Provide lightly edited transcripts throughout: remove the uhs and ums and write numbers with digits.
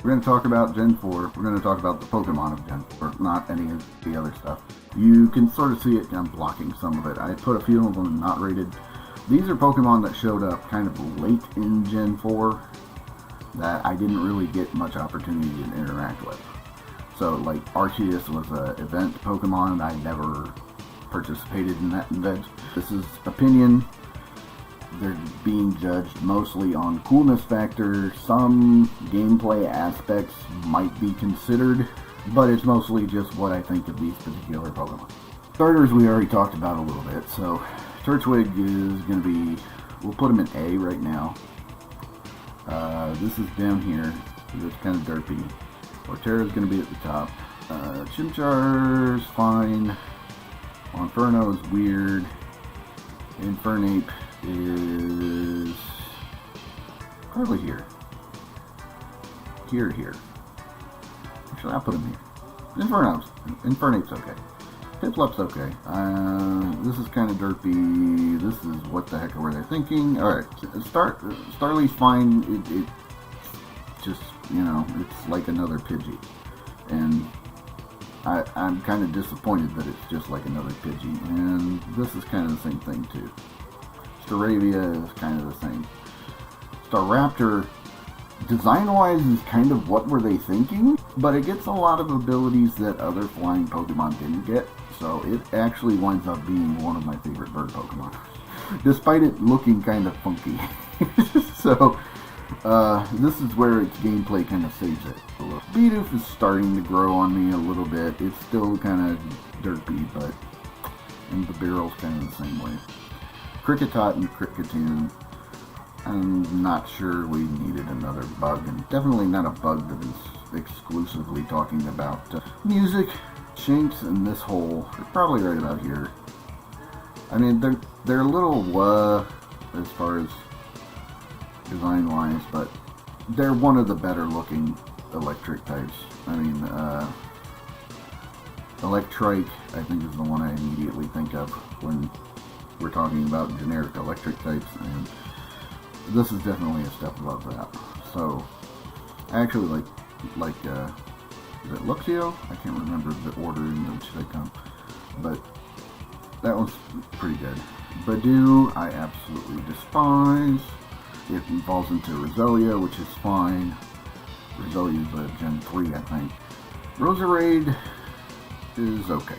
We're going to talk about Gen 4. We're going to talk about the Pokemon of Gen 4, not any of the other stuff. You can sort of see it. I'm blocking some of it. I put a few of them not rated. These are Pokemon that showed up kind of late in Gen 4 that I didn't really get much opportunity to interact with. So, like, Arceus was an event Pokemon. I never participated in that event. This is opinion. They're being judged mostly on coolness factor. Some gameplay aspects might be considered, but it's mostly just what I think of these particular Pokemon. Starters we already talked about a little bit, so Turtwig is going to be, we'll put him in A right now. This is down here, so it's kind of derpy. Torterra is going to be at the top. Chimchar's fine. Inferno is weird. Infernape is probably here. Here. Actually, I'll put him here. Infernape's okay. Piplup's okay. This is kind of derpy. This is what the heck were they thinking? Alright, Starly's fine. It just, you know, it's like another Pidgey. And I'm kind of disappointed that it's just like another Pidgey. And this is kind of the same thing too. Staravia is kind of the same. Staraptor, design-wise, is kind of what were they thinking, but it gets a lot of abilities that other flying Pokemon didn't get, so it actually winds up being one of my favorite bird Pokemon, despite it looking kind of funky. So, this is where its gameplay kind of saves it a little. Bidoof is starting to grow on me a little bit. It's still kind of derpy, but and the barrel's kind of the same way. Kricketot and Kricketune, I'm not sure we needed another bug, and definitely not a bug that is exclusively talking about music. Shanks and this hole, they're probably right about here. I mean, they're a little as far as design-wise, but they're one of the better-looking electric types. I mean, Electrike, I think, is the one I immediately think of when we're talking about generic electric types, and this is definitely a step above that. So, I actually like is it Luxio? I can't remember the order in which they come, but that one's pretty good. Badoo, I absolutely despise. It evolves into Roselia, which is fine. Roselia is a Gen 3, I think. Roserade is okay.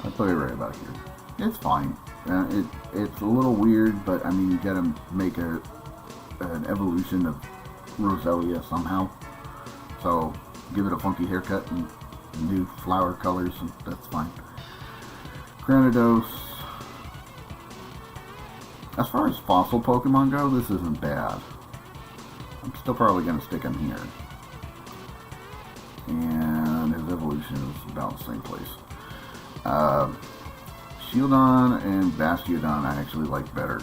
I put it right about here. It's fine. It's a little weird, but I mean, you gotta make an evolution of Roselia somehow. So give it a funky haircut and new flower colors, and that's fine. Granados. As far as fossil Pokemon go, this isn't bad. I'm still probably gonna stick him here. And his evolution is about the same place. Shieldon and Bastiodon I actually like better.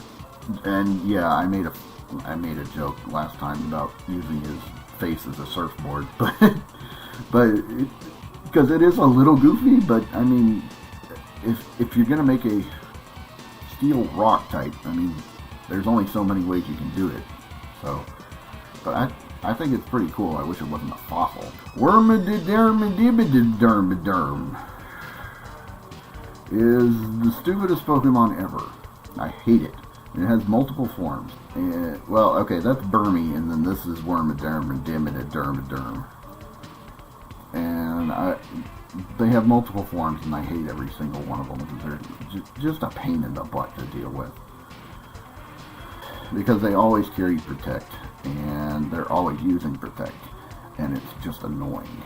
And yeah, I made a joke last time about using his face as a surfboard, but because it is a little goofy, but I mean, if you're gonna make a steel rock type, I mean, there's only so many ways you can do it. So, but I think it's pretty cool. I wish it wasn't a fossil. Wormadidderm is the stupidest Pokemon ever. I hate it. It has multiple forms. Well, okay, that's Burmy, and then this is Wormadderm and Dimidderm. And they have multiple forms, and I hate every single one of them because they're just a pain in the butt to deal with. Because they always carry Protect, and they're always using Protect, and it's just annoying.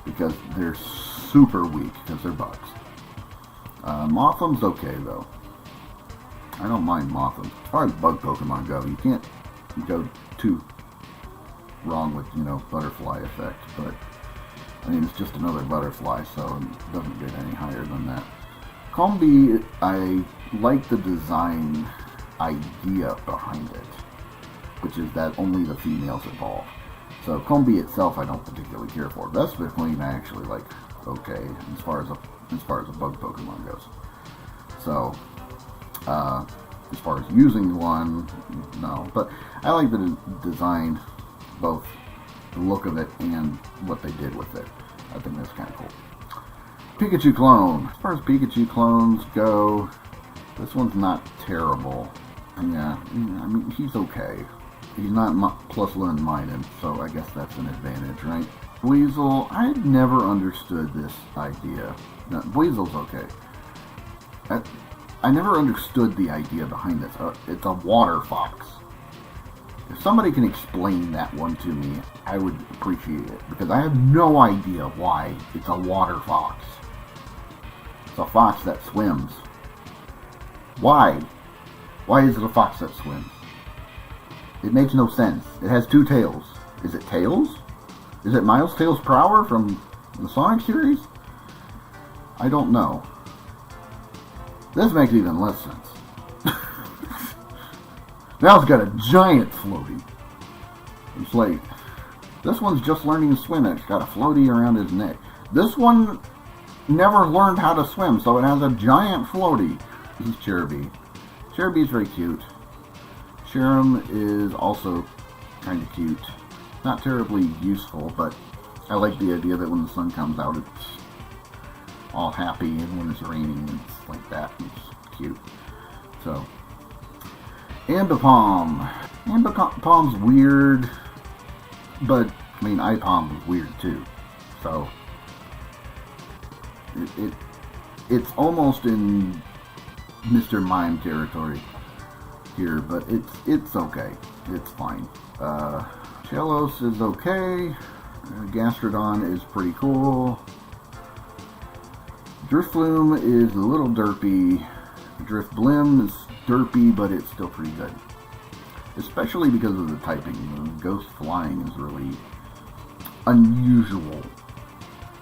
Because they're super weak, because they're bugs. Mothim's okay, though. I don't mind Mothim. As far as bug Pokemon go, you can't go too wrong with, butterfly effect, but I mean, it's just another butterfly, so it doesn't get any higher than that. Combi, I like the design idea behind it, which is that only the females evolve. So Combi itself I don't particularly care for. Vespiquen I actually like okay as far as a bug Pokemon goes. So as far as using one, no, but I like the design both the look of it and what they did with it. I think that's kind of cool. Pikachu clone. As far as Pikachu clones go, this one's not terrible. Yeah, I mean, he's okay. He's not plus 1 mined, so I guess that's an advantage, right? Weasel, I never understood this idea. No, Weasel's okay. I never understood the idea behind this. It's a water fox. If somebody can explain that one to me, I would appreciate it, because I have no idea why it's a water fox. It's a fox that swims. Why? Why is it a fox that swims? It makes no sense. It has 2 tails. Is it Tails? Is it Miles Tails Prower from the Sonic series? I don't know. This makes even less sense. Now it's got a giant floaty. It's like, this one's just learning to swim and it's got a floaty around his neck. This one never learned how to swim, so it has a giant floaty. This is Cherubi. Cherubi's very cute. Cherum is also kind of cute. Not terribly useful, but I like the idea that when the sun comes out, it's all happy, and when it's raining, it's like that. It's cute. So, Ambipom. Ambipom's weird, but, I mean, Ipom is weird too. So, it's almost in Mr. Mime territory here, but it's okay. It's fine. Chelos is okay. Gastrodon is pretty cool. Drifloon is a little derpy. Drifblim is derpy, but it's still pretty good. Especially because of the typing. The ghost flying is really unusual.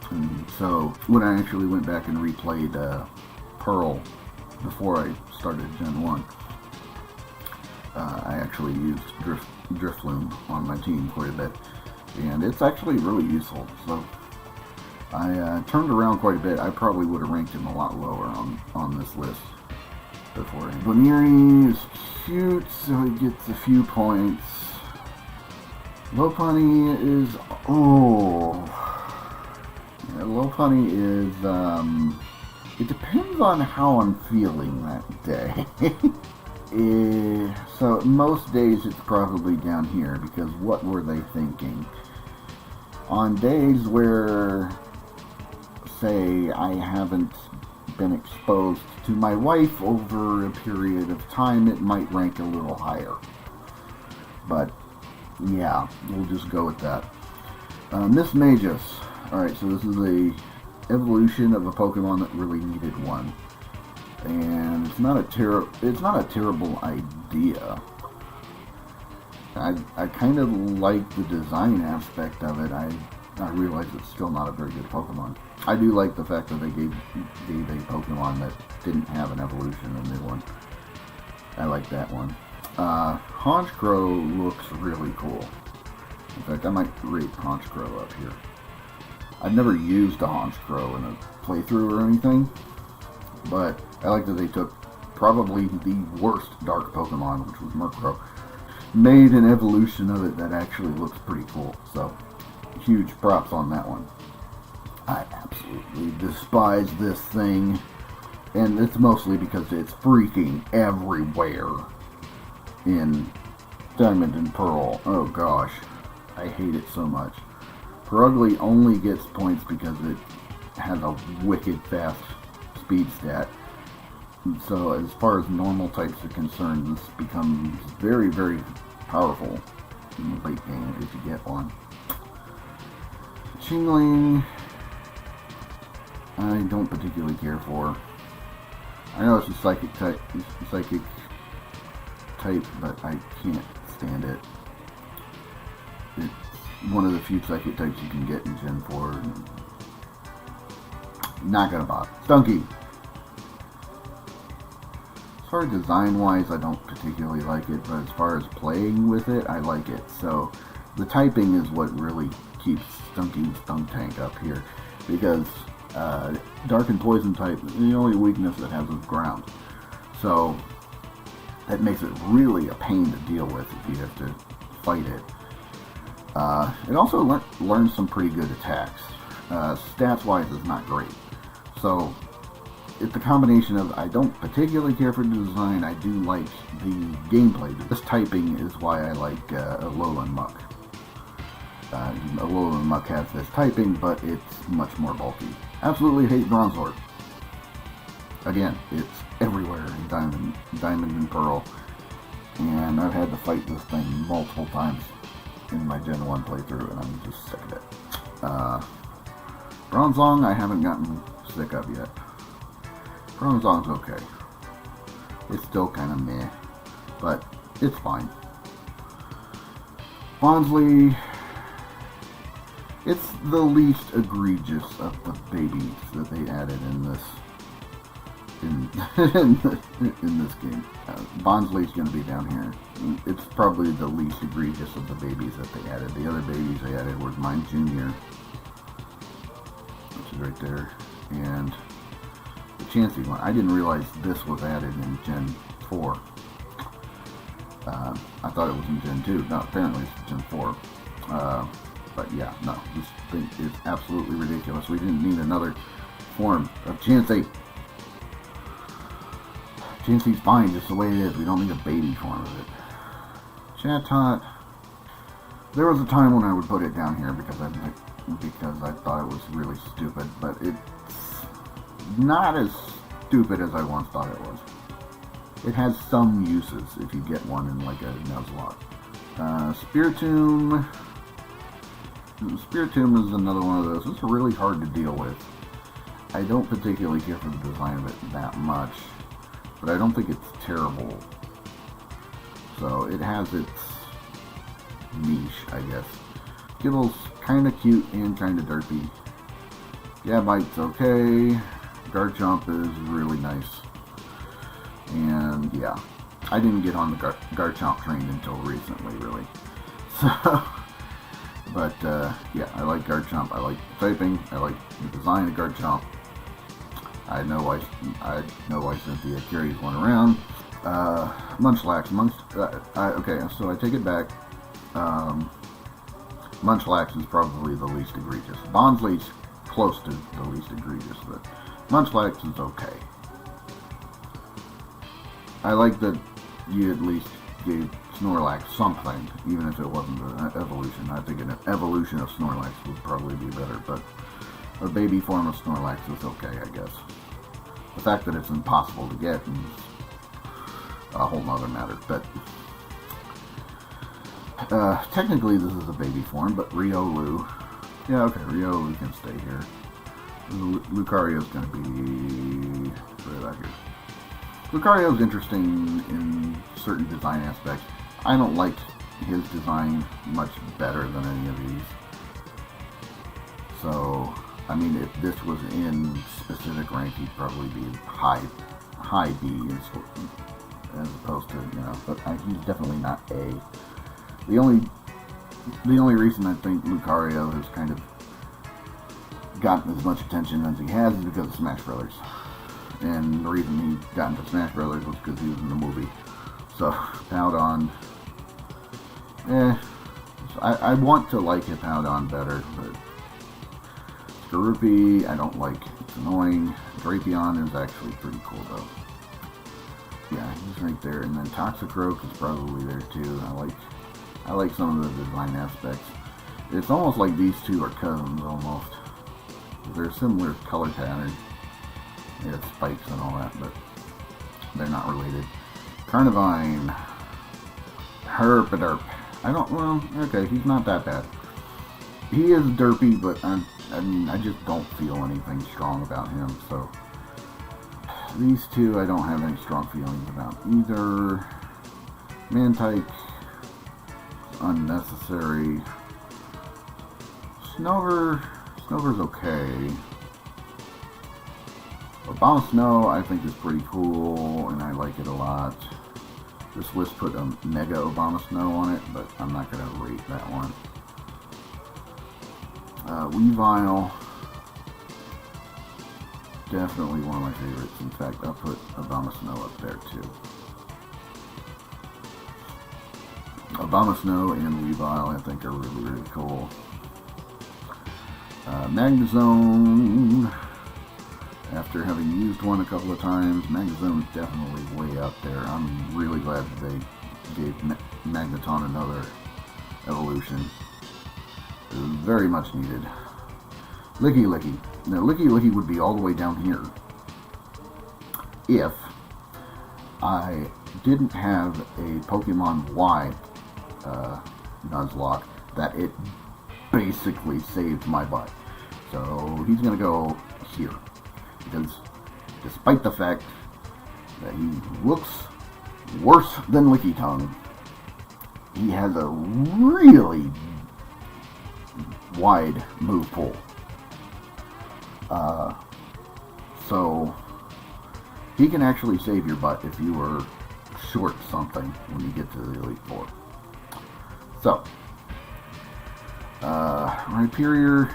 And so, when I actually went back and replayed Pearl before I started Gen 1, I actually used Drifloon on my team quite a bit. And it's actually really useful. So, I turned around quite a bit. I probably would have ranked him a lot lower on this list before. Boniri is cute, so he gets a few points. Lopunny is... oh... yeah, Lopunny is... it depends on how I'm feeling that day. So most days it's probably down here, because what were they thinking? On days where, say, I haven't been exposed to my wife over a period of time, it might rank a little higher. But, yeah, we'll just go with that. Miss Magus. Alright, so this is a evolution of a Pokemon that really needed one. And it's not a terrible idea. I kind of like the design aspect of it. I realize it's still not a very good Pokemon. I do like the fact that they gave a Pokemon that didn't have an evolution a new one. I like that one. Honchkrow looks really cool. In fact, I might rate Honchkrow up here. I've never used a Honchkrow in a playthrough or anything, but I like that they took probably the worst dark Pokemon, which was Murkrow, made an evolution of it that actually looks pretty cool. So, huge props on that one. I absolutely despise this thing, and it's mostly because it's freaking everywhere in Diamond and Pearl. Oh gosh, I hate it so much. Perugly only gets points because it has a wicked fast speed stat. So as far as normal types are concerned, this becomes very, very powerful in the late game if you get one. Chingling, I don't particularly care for. I know it's a psychic type, but I can't stand it. It's one of the few psychic types you can get in Gen 4. Not gonna bother. Stunky. As far as design-wise, I don't particularly like it, but as far as playing with it, I like it. So, the typing is what really keeps Stunky's Stuntank up here, because Dark and Poison type, the only weakness it has is ground. So, that makes it really a pain to deal with if you have to fight it. It also learns some pretty good attacks. Stats-wise, it's not great. So, it's a combination of, I don't particularly care for the design, I do like the gameplay. This typing is why I like Alolan Muck. Alolan Muck has this typing, but it's much more bulky. Absolutely hate Bronzor. Again, it's everywhere in Diamond and Pearl, and I've had to fight this thing multiple times in my Gen 1 playthrough, and I'm just sick of it. Bronzong I haven't gotten sick of yet. Bronzong's okay. It's still kind of meh, but it's fine. Bonsly, it's the least egregious of the babies that they added in this in this game. Bonsly's going to be down here. It's probably the least egregious of the babies that they added. The other babies they added were mine Junior, which is right there, and the Chansey one. I didn't realize this was added in Gen 4. I thought it was in Gen 2. No, apparently it's Gen 4. But yeah, no, this thing is absolutely ridiculous. We didn't need another form of Chansey. Chansey's fine just the way it is. We don't need a baby form of it. Chatot. There was a time when I would put it down here because I thought it was really stupid, but it's not as stupid as I once thought it was. It has some uses if you get one in like a Nuzlocke. Spiritomb. Spiritomb is another one of those. It's really hard to deal with. I don't particularly care for the design of it that much, but I don't think it's terrible. So it has its niche, I guess. Skittle's kind of cute and kind of derpy. Gabite's okay. Garchomp is really nice. And yeah, I didn't get on the Garchomp train until recently, really. So, but yeah, I like Garchomp. I like the typing. I like the design of Garchomp. I know why Cynthia carries one around. Munchlax. Okay, so I take it back. Munchlax is probably the least egregious. Bonsly's close to the least egregious, but Munchlax is okay. I like that you at least gave Snorlax something, even if it wasn't an evolution. I think an evolution of Snorlax would probably be better, but a baby form of Snorlax is okay, I guess. The fact that it's impossible to get is a whole nother matter, but technically this is a baby form, but Riolu, yeah, okay, Riolu can stay here. Lucario's going to be right about here. Lucario's interesting in certain design aspects. I don't like his design much better than any of these. So, I mean, if this was in specific rank, he'd probably be high B as opposed to, you know, but he's definitely not A. The only reason I think Lucario has kind of gotten as much attention as he has is because of Smash Brothers. And the reason he got into Smash Brothers was because he was in the movie. So, Powdon, I want to like Hippowdon better, but Skorupi, I don't like. It's annoying. Drapion is actually pretty cool, though. Yeah, he's right there. And then Toxicroak is probably there, too. I like some of the design aspects. It's almost like these two are cousins, almost. They're a similar color pattern. Yeah, spikes and all that, but they're not related. Carnivine. Herpaderp. Okay, he's not that bad. He is derpy, but I just don't feel anything strong about him, so these two I don't have any strong feelings about either. Mantike, unnecessary. Snover's okay. Abomasnow I think is pretty cool, and I like it a lot. This list put a Mega Abomasnow on it, but I'm not going to rate that one. Weavile, definitely one of my favorites. In fact, I'll put Abomasnow up there too. Abomasnow and Weavile I think are really, really Magnezone. After having used one a couple of times, Magnezone is definitely way up there. I'm really glad that they gave Magneton another evolution. It was very much needed. Licky Licky. Now, Licky Licky would be all the way down here if I didn't have a Pokemon Y Nuzlocke that it basically saved my butt. So he's going to go here. Because despite the fact that he looks worse than Licky Tongue, he has a really wide move pool. So he can actually save your butt if you are short something when you get to the Elite Four. So, Rhyperior's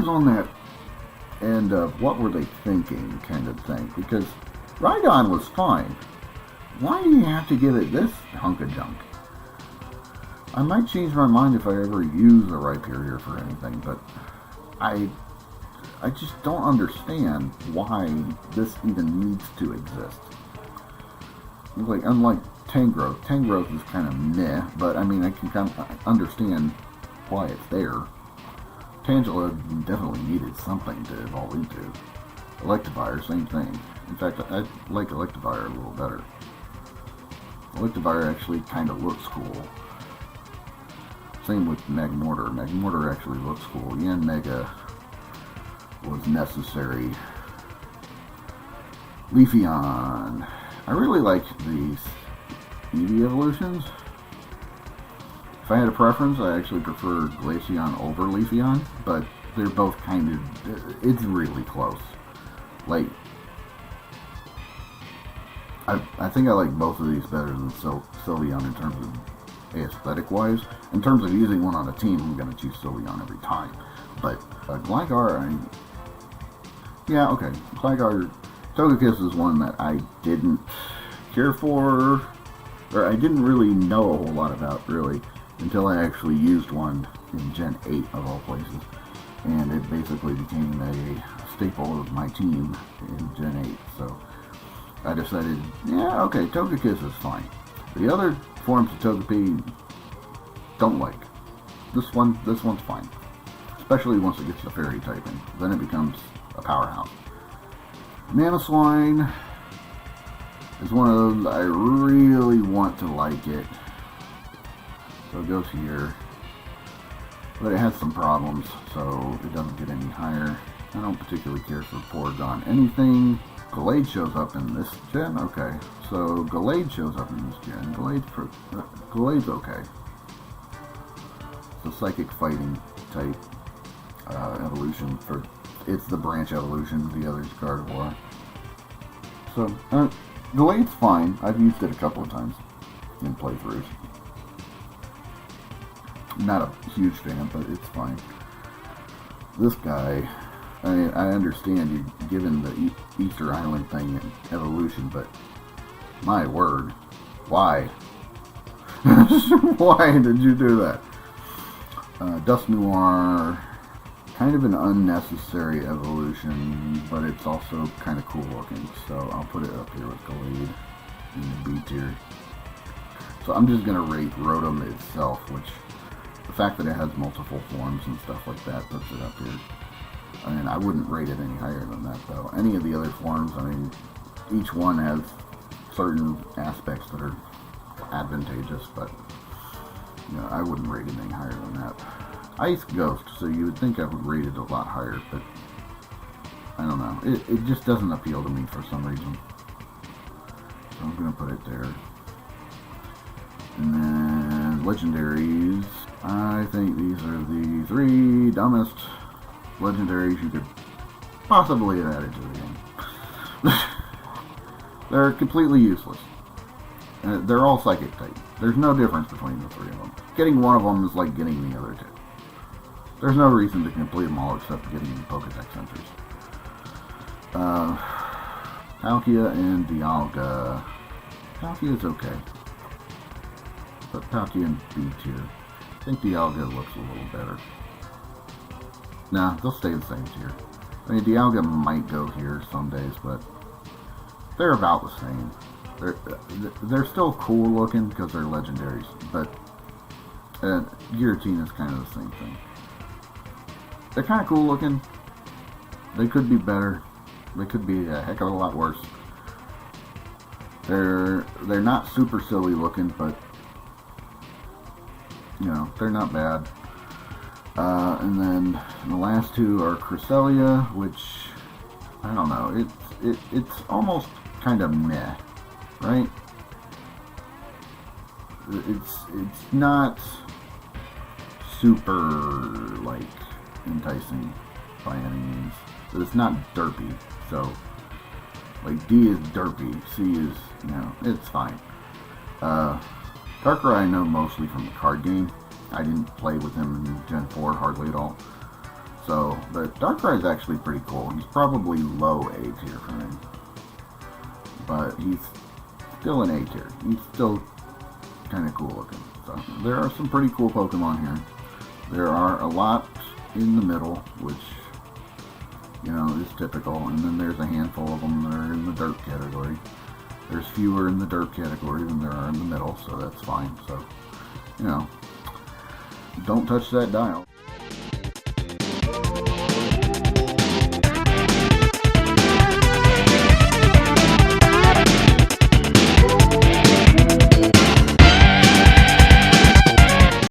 on that end of what were they thinking kind of thing, because Rhydon was fine. Why do you have to give it this hunk of junk? I might change my mind if I ever use a Rhyperior for anything, but I just don't understand why this even needs to exist. Like, unlike Tangrowth is kind of meh, but I mean, I can kind of understand why it's there. Tangela definitely needed something to evolve into. Electivire, same thing. In fact, I like Electivire a little better. Electivire actually kind of looks cool. Same with Magmortar. Magmortar actually looks cool. Yanmega was necessary. Leafeon. I really like these Eevee evolutions. If I had a preference, I actually prefer Glaceon over Leafeon, but they're both kind of, it's really close. Like, I think I like both of these better than Sylveon in terms of aesthetic-wise. In terms of using one on a team, I'm going to choose Sylveon every time. But Gligar, yeah, okay. Gligar, Togekiss is one that I didn't care for, or I didn't really know a whole lot about, really, until I actually used one in Gen 8 of all places. And it basically became a staple of my team in Gen 8. So I decided, yeah, okay, Togekiss is fine. The other forms of Togepi, don't like. This one's fine. Especially once it gets the fairy typing. Then it becomes a powerhouse. Mamoswine is one of those I really want to like it. So it goes here. But it has some problems, so it doesn't get any higher. I don't particularly care for Porygon. Anything. Gallade shows up in this gen? Okay. So Gallade shows up in this gen. Gallade's okay. It's a psychic fighting type evolution. It's the branch evolution, the other's Gardevoir. So, Gallade's fine. I've used it a couple of times in playthroughs. Not a huge fan, but it's fine. This guy, I understand you given the Easter Island thing and evolution, but my word, why? Why did you do that? Dusknoir, kind of an unnecessary evolution, but it's also kind of cool looking, so I'll put it up here with Gallade in the B tier. So I'm just going to rate Rotom itself, which the fact that it has multiple forms and stuff like that puts it up here. I mean, I wouldn't rate it any higher than that, though. Any of the other forms, I mean, each one has certain aspects that are advantageous, but, you know, I wouldn't rate it any higher than that. Ice Ghost, so you would think I would rate it a lot higher, but I don't know. It just doesn't appeal to me for some reason. So I'm going to put it there. And then legendaries. I think these are the 3 dumbest legendaries you could possibly have added to the game. They're completely useless. They're all psychic type. There's no difference between the 3 of them. Getting one of them is like getting the other 2. There's no reason to complete them all except getting Pokedex entries. Palkia and Dialga. Palkia is okay. But Palkia in B tier. I think Dialga looks a little better. Nah, they'll stay the same tier. I mean, Dialga might go here some days, but they're about the same. They're still cool looking because they're legendaries, but Giratina is kind of the same thing. They're kind of cool looking. They could be better. They could be a heck of a lot worse. They're not super silly looking, but you know, they're not bad. And then the last two are Cresselia, which I don't know. It's almost kind of meh, right? It's not super like enticing by any means. But it's not derpy, so like D is derpy, C is, you know, it's fine. Darkrai I know mostly from the card game. I didn't play with him in Gen 4 hardly at all. So, but Darkrai is actually pretty cool. He's probably low A tier for me. But he's still an A tier. He's still kind of cool looking. So, there are some pretty cool Pokemon here. There are a lot in the middle, which, you know, is typical. And then there's a handful of them that are in the dirt category. There's fewer in the dirt category than there are in the middle, so that's fine. So, you know, don't touch that dial.